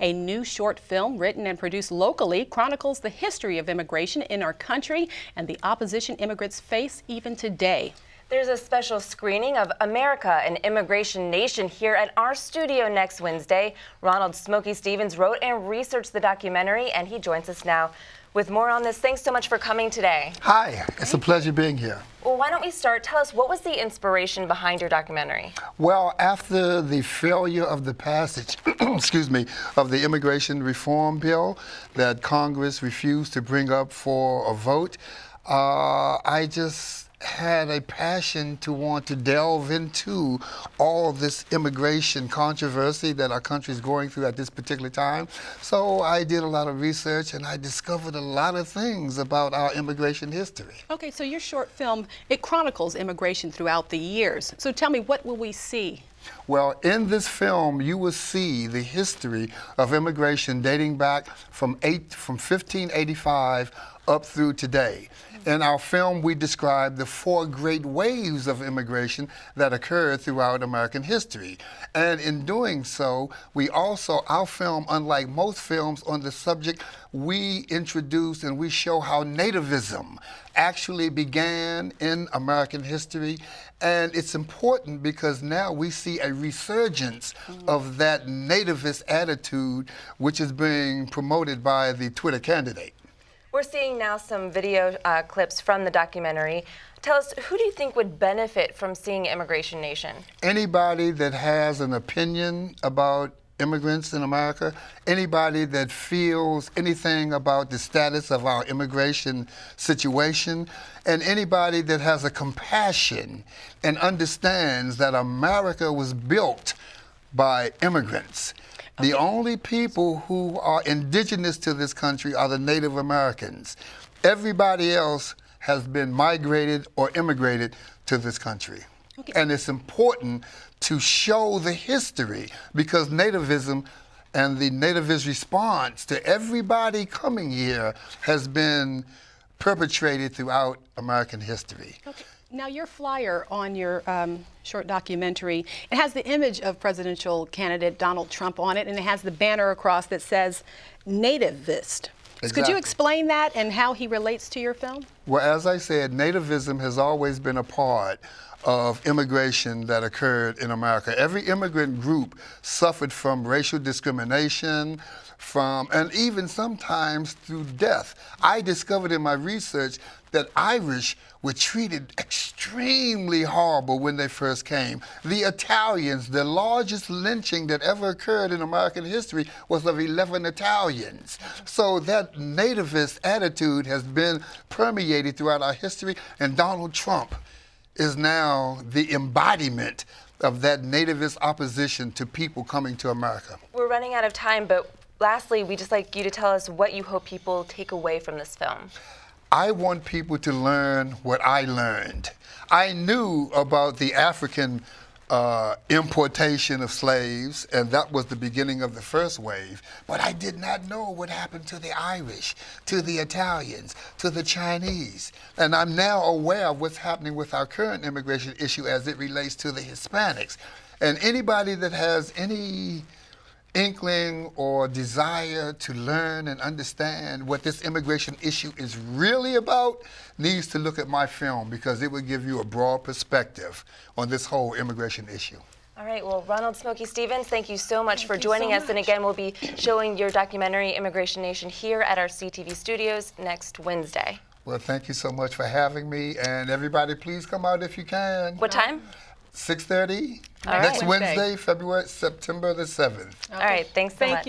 A new short film written and produced locally chronicles the history of immigration in our country and the opposition immigrants face even today. There's a special screening of America, an Immigration Nation here at our studio next Wednesday. Ronald "Smokey" Stevens wrote and researched the documentary, and he joins us now with more on this. Thanks so much for coming today. Hi, it's a pleasure being here. Well, why don't we start? Tell us, what was the inspiration behind your documentary? Well, after the failure of the passage, excuse me, of the immigration reform bill that Congress refused to bring up for a vote, I just had a passion to want to delve into all this immigration controversy that our country is going through at this particular time. So I did a lot of research and I discovered a lot of things about our immigration history. Okay, so your short film, it chronicles immigration throughout the years. So tell me, what will we see? Well, in this film, you will see the history of immigration dating back from 1585 up through today. In our film, we describe the 4 great waves of immigration that occurred throughout American history. And in doing so, our film, unlike most films on the subject, we introduce and we show how nativism actually began in American history. And it's important because now we see a resurgence of that nativist attitude, which is being promoted by the Twitter candidate. We're seeing now some video clips from the documentary. Tell us, who do you think would benefit from seeing Immigration Nation? Anybody that has an opinion about immigrants in America, anybody that feels anything about the status of our immigration situation, and anybody that has a compassion and understands that America was built by immigrants. The only people who are indigenous to this country are the Native Americans. Everybody else has been migrated or immigrated to this country. Okay. And it's important to show the history because nativism and the nativist response to everybody coming here has been perpetrated throughout American history. Okay. Now, your flyer on your short documentary, it has the image of presidential candidate Donald Trump on it, and it has the banner across that says nativist. Exactly. Could you explain that and how he relates to your film? Well, as I said, nativism has always been a part of immigration that occurred in America. Every immigrant group suffered from racial discrimination, and even sometimes through death. I discovered in my research that Irish were treated extremely horrible when they first came. The Italians, the largest lynching that ever occurred in American history was of 11 Italians. So that nativist attitude has been permeated throughout our history, and Donald Trump is now the embodiment of that nativist opposition to people coming to America. We're running out of time, but lastly, we'd just like you to tell us what you hope people take away from this film. I want people to learn what I learned. I knew about the African importation of slaves, and that was the beginning of the first wave, but I did not know what happened to the Irish, to the Italians, to the Chinese. And I'm now aware of what's happening with our current immigration issue as it relates to the Hispanics. And anybody that has any inkling or desire to learn and understand what this immigration issue is really about needs to look at my film because it will give you a broad perspective on this whole immigration issue. All right, well, Ronald "Smokey" Stevens, thank you so much for joining us. And again, we'll be showing your documentary, Immigration Nation, here at our CTV studios next Wednesday. Well, thank you so much for having me, and everybody please come out if you can. What time? 6:30 All right. next Wednesday, September the 7th. Okay. All right, thanks so much.